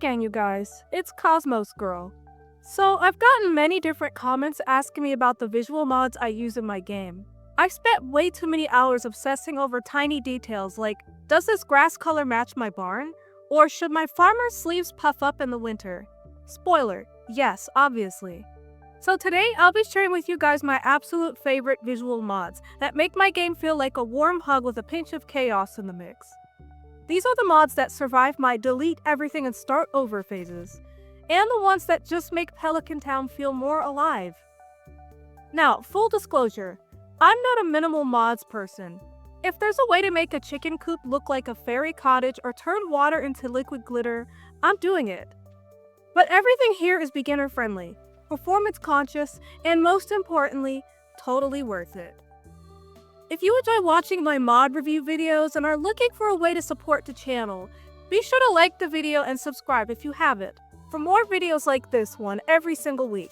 again, you guys. It's Cosmos Girl. So, I've gotten many different comments asking me about the visual mods I use in my game. I've spent way too many hours obsessing over tiny details like, does this grass color match my barn? Or should my farmer's sleeves puff up in the winter? Spoiler, yes, obviously. So today, I'll be sharing with you guys my absolute favorite visual mods that make my game feel like a warm hug with a pinch of chaos in the mix. These are the mods that survive my delete everything and start over phases, and the ones that just make Pelican Town feel more alive. Now, full disclosure, I'm not a minimal mods person. If there's a way to make a chicken coop look like a fairy cottage or turn water into liquid glitter, I'm doing it. But everything here is beginner friendly, performance conscious, and most importantly, totally worth it. If you enjoy watching my mod review videos and are looking for a way to support the channel, be sure to like the video and subscribe if you haven't, for more videos like this one every single week.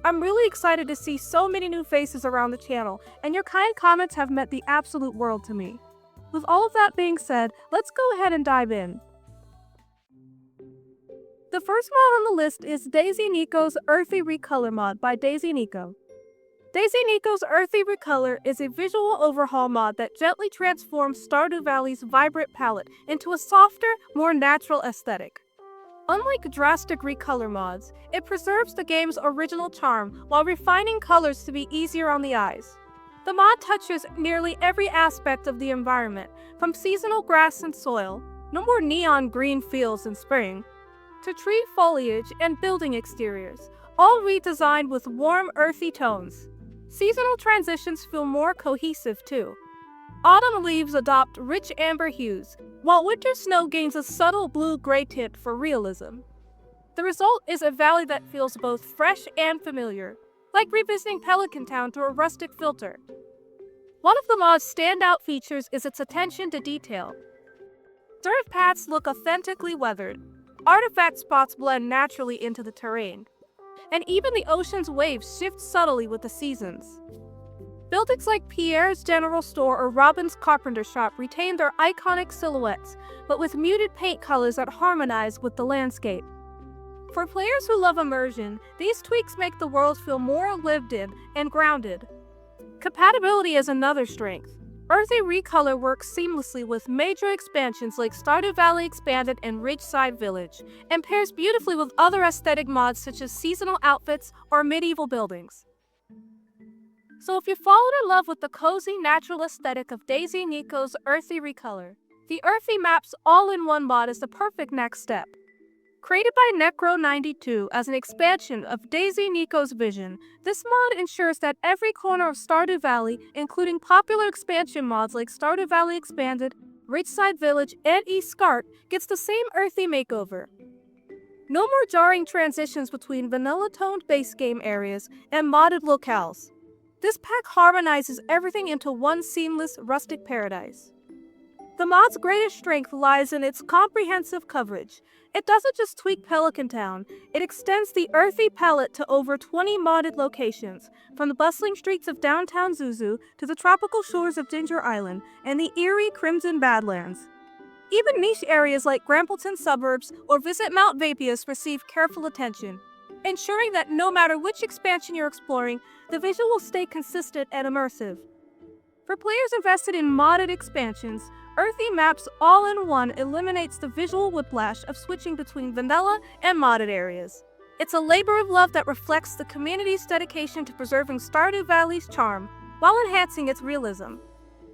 I'm really excited to see so many new faces around the channel, and your kind comments have meant the absolute world to me. With all of that being said, let's go ahead and dive in. The first mod on the list is DaisyNiko's Earthy Recolour mod by DaisyNiko. DaisyNiko's Earthy Recolour is a visual overhaul mod that gently transforms Stardewvalley's vibrant palette into a softer, more natural aesthetic. Unlike drastic recolor mods, it preserves the game's original charm while refining colors to be easier on the eyes. The mod touches nearly every aspect of the environment, from seasonal grass and soil, no more neon green fields in spring, to tree foliage and building exteriors, all redesigned with warm, earthy tones. Seasonal transitions feel more cohesive too. Autumn leaves adopt rich amber hues, while winter snow gains a subtle blue-gray tint for realism. The result is a valley that feels both fresh and familiar, like revisiting Pelican Town through a rustic filter. One of the mod's standout features is its attention to detail. Dirt paths look authentically weathered, artifact spots blend naturally into the terrain, and even the ocean's waves shift subtly with the seasons. Buildings like Pierre's General Store or Robin's Carpenter Shop retain their iconic silhouettes, but with muted paint colors that harmonize with the landscape. For players who love immersion, these tweaks make the world feel more lived in and grounded. Compatibility is another strength. Earthy Recolour works seamlessly with major expansions like Stardew Valley Expanded and Ridgeside Village, and pairs beautifully with other aesthetic mods such as seasonal outfits or medieval buildings. So if you've fallen in love with the cozy, natural aesthetic of DaisyNiko's Earthy Recolour, the Earthy Maps All-in-One mod is the perfect next step. Created by Necro92 as an expansion of DaisyNiko's vision, this mod ensures that every corner of Stardew Valley, including popular expansion mods like Stardew Valley Expanded, Ridgeside Village, and East Scart, gets the same earthy makeover. No more jarring transitions between vanilla-toned base game areas and modded locales. This pack harmonizes everything into one seamless, rustic paradise. The mod's greatest strength lies in its comprehensive coverage. It doesn't just tweak Pelican Town, it extends the earthy palette to over 20 modded locations, from the bustling streets of downtown Zuzu to the tropical shores of Ginger Island and the eerie Crimson Badlands. Even niche areas like Grampleton Suburbs or Visit Mount Vapius receive careful attention, ensuring that no matter which expansion you're exploring, the visual will stay consistent and immersive. For players invested in modded expansions, Earthy Maps All-in-One eliminates the visual whiplash of switching between vanilla and modded areas. It's a labor of love that reflects the community's dedication to preserving Stardew Valley's charm while enhancing its realism.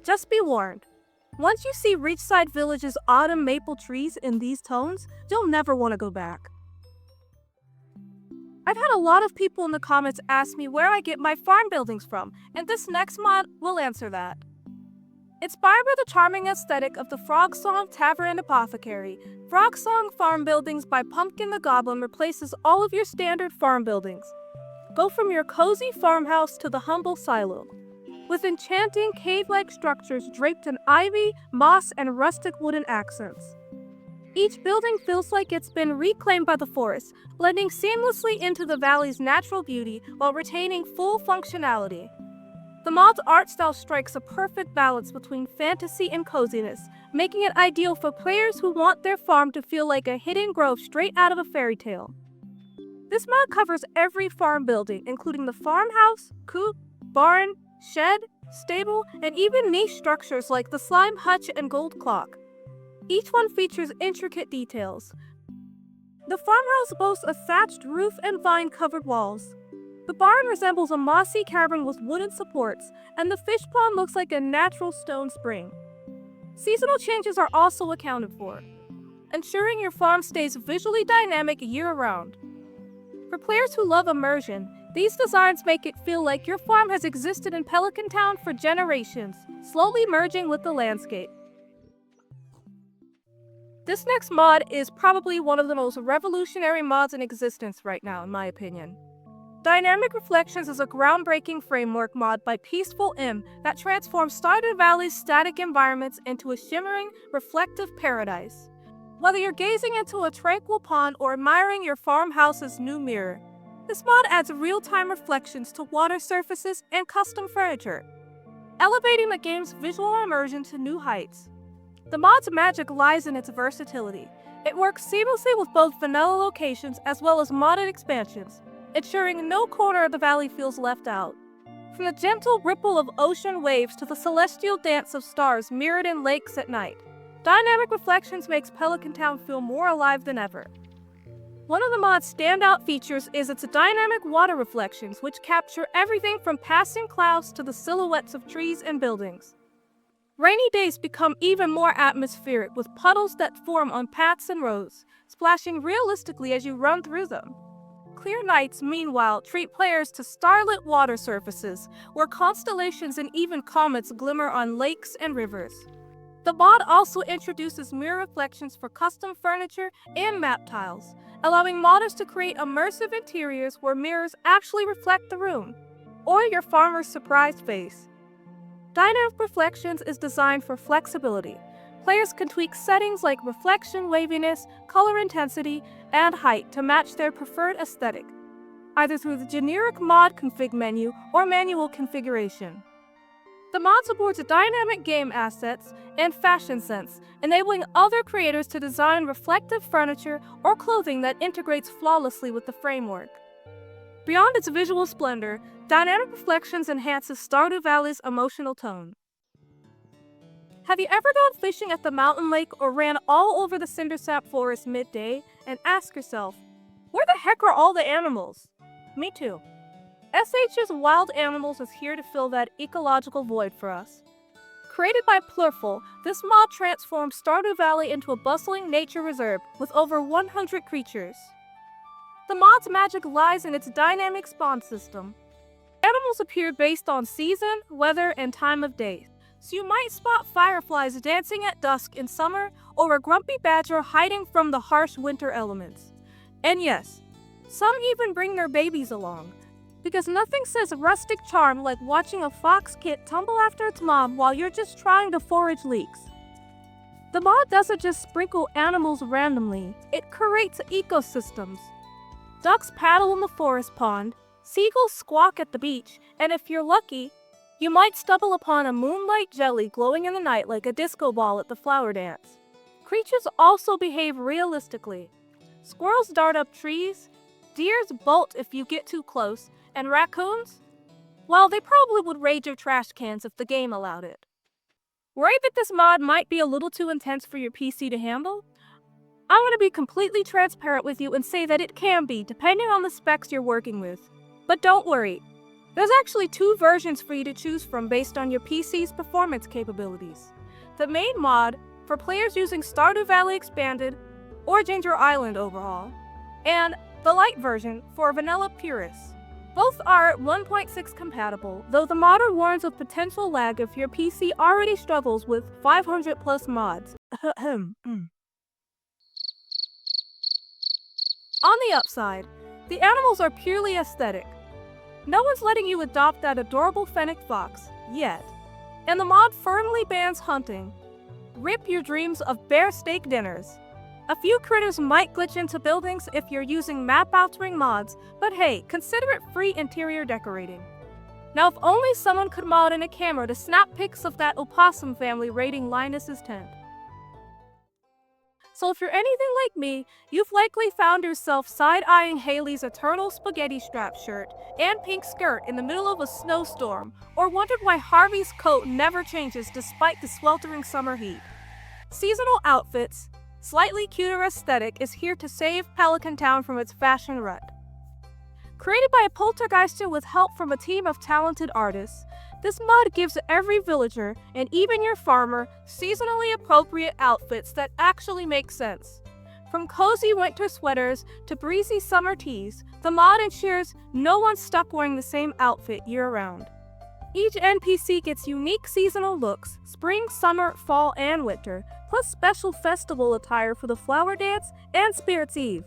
Just be warned, once you see Ridgeside Village's autumn maple trees in these tones, you'll never want to go back. I've had a lot of people in the comments ask me where I get my farm buildings from, and this next mod will answer that. Inspired by the charming aesthetic of the Frogsong Tavern and Apothecary, Frogsong Farm Buildings by Pumpkin the Goblin replaces all of your standard farm buildings. Go from your cozy farmhouse to the humble silo, with enchanting cave-like structures draped in ivy, moss, and rustic wooden accents. Each building feels like it's been reclaimed by the forest, blending seamlessly into the valley's natural beauty while retaining full functionality. The mod's art style strikes a perfect balance between fantasy and coziness, making it ideal for players who want their farm to feel like a hidden grove straight out of a fairy tale. This mod covers every farm building, including the farmhouse, coop, barn, shed, stable, and even niche structures like the slime hutch and gold clock. Each one features intricate details. The farmhouse boasts a thatched roof and vine-covered walls. The barn resembles a mossy cavern with wooden supports, and the fish pond looks like a natural stone spring. Seasonal changes are also accounted for, ensuring your farm stays visually dynamic year-round. For players who love immersion, these designs make it feel like your farm has existed in Pelican Town for generations, slowly merging with the landscape. This next mod is probably one of the most revolutionary mods in existence right now, in my opinion. Dynamic Reflections is a groundbreaking framework mod by Peaceful M that transforms Stardew Valley's static environments into a shimmering, reflective paradise. Whether you're gazing into a tranquil pond or admiring your farmhouse's new mirror, this mod adds real-time reflections to water surfaces and custom furniture, elevating the game's visual immersion to new heights. The mod's magic lies in its versatility. It works seamlessly with both vanilla locations as well as modded expansions, ensuring no corner of the valley feels left out. From the gentle ripple of ocean waves to the celestial dance of stars mirrored in lakes at night, Dynamic Reflections makes Pelican Town feel more alive than ever. One of the mod's standout features is its dynamic water reflections, which capture everything from passing clouds to the silhouettes of trees and buildings. Rainy days become even more atmospheric with puddles that form on paths and roads, splashing realistically as you run through them. Clear nights, meanwhile, treat players to starlit water surfaces, where constellations and even comets glimmer on lakes and rivers. The mod also introduces mirror reflections for custom furniture and map tiles, allowing modders to create immersive interiors where mirrors actually reflect the room, or your farmer's surprised face. Dynamic Reflections is designed for flexibility. Players can tweak settings like reflection waviness, color intensity, and height to match their preferred aesthetic, either through the generic mod config menu or manual configuration. The mod supports dynamic game assets and fashion sense, enabling other creators to design reflective furniture or clothing that integrates flawlessly with the framework. Beyond its visual splendor, Dynamic Reflections enhances Stardew Valley's emotional tone. Have you ever gone fishing at the mountain lake or ran all over the cindersap forest midday and asked yourself, where the heck are all the animals? Me too. SH's Wild Animals is here to fill that ecological void for us. Created by Plurful, this mod transforms Stardew Valley into a bustling nature reserve with over 100 creatures. The mod's magic lies in its dynamic spawn system. Animals appear based on season, weather, and time of day, so you might spot fireflies dancing at dusk in summer or a grumpy badger hiding from the harsh winter elements. And yes, some even bring their babies along, because nothing says rustic charm like watching a fox kit tumble after its mom while you're just trying to forage leeks. The mod doesn't just sprinkle animals randomly, it curates ecosystems. Ducks paddle in the forest pond, seagulls squawk at the beach, and if you're lucky, you might stumble upon a moonlight jelly glowing in the night like a disco ball at the flower dance. Creatures also behave realistically. Squirrels dart up trees, deers bolt if you get too close, and raccoons? Well, they probably would raid your trash cans if the game allowed it. Worried that this mod might be a little too intense for your PC to handle? I'm going to be completely transparent with you and say that it can be, depending on the specs you're working with. But don't worry, there's actually 2 versions for you to choose from based on your PC's performance capabilities. The main mod, for players using Stardew Valley Expanded or Ginger Island Overhaul, and the light version for vanilla purists. Both are 1.6 compatible, though the modder warns of potential lag if your PC already struggles with 500 plus mods. On the upside, the animals are purely aesthetic. No one's letting you adopt that adorable fennec fox, yet. And the mod firmly bans hunting. Rip your dreams of bear steak dinners. A few critters might glitch into buildings if you're using map altering mods, but hey, consider it free interior decorating. Now if only someone could mod in a camera to snap pics of that opossum family raiding Linus's tent. So if you're anything like me, you've likely found yourself side-eyeing Haley's eternal spaghetti strap shirt and pink skirt in the middle of a snowstorm, or wondered why Harvey's coat never changes despite the sweltering summer heat. Seasonal Outfits, slightly cuter aesthetic, is here to save Pelican Town from its fashion rut. Created by a poltergeister with help from a team of talented artists, this mod gives every villager, and even your farmer, seasonally appropriate outfits that actually make sense. From cozy winter sweaters to breezy summer tees, the mod ensures no one's stuck wearing the same outfit year-round. Each NPC gets unique seasonal looks, spring, summer, fall, and winter, plus special festival attire for the Flower Dance and Spirits Eve.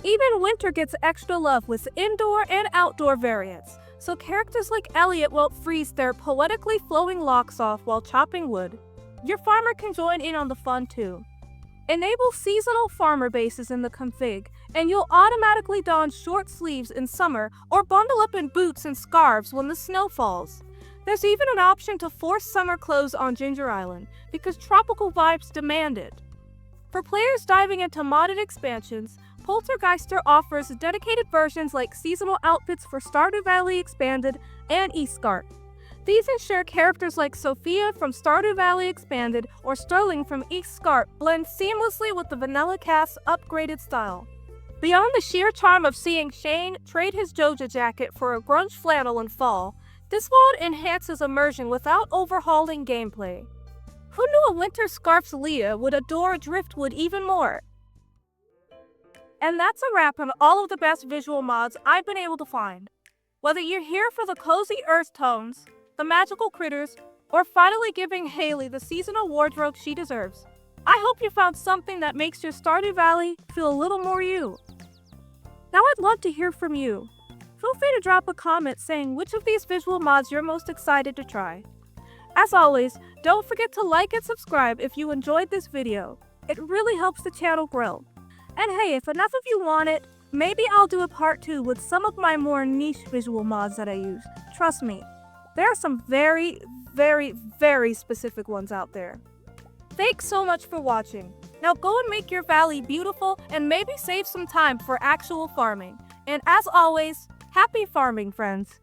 Even winter gets extra love with indoor and outdoor variants, so characters like Elliot won't freeze their poetically flowing locks off while chopping wood. Your farmer can join in on the fun too. Enable seasonal farmer bases in the config, and you'll automatically don short sleeves in summer or bundle up in boots and scarves when the snow falls. There's even an option to force summer clothes on Ginger Island, because tropical vibes demand it. For players diving into modded expansions, Poltergeister offers dedicated versions like seasonal outfits for Stardew Valley Expanded and Eastgard. These ensure characters like Sophia from Stardew Valley Expanded or Sterling from Eastgard blend seamlessly with the vanilla cast's upgraded style. Beyond the sheer charm of seeing Shane trade his Joja jacket for a grunge flannel in fall, this mod enhances immersion without overhauling gameplay. Who knew a winter scarf's Leah would adore Driftwood even more? And that's a wrap on all of the best visual mods I've been able to find. Whether you're here for the cozy earth tones, the magical critters, or finally giving Haley the seasonal wardrobe she deserves, I hope you found something that makes your Stardew Valley feel a little more you. Now I'd love to hear from you. Feel free to drop a comment saying which of these visual mods you're most excited to try. As always, don't forget to like and subscribe if you enjoyed this video. It really helps the channel grow. And hey, if enough of you want it, maybe I'll do a part 2 with some of my more niche visual mods that I use. Trust me, there are some very, very specific ones out there. Thanks so much for watching. Now go and make your valley beautiful and maybe save some time for actual farming. And as always, happy farming, friends!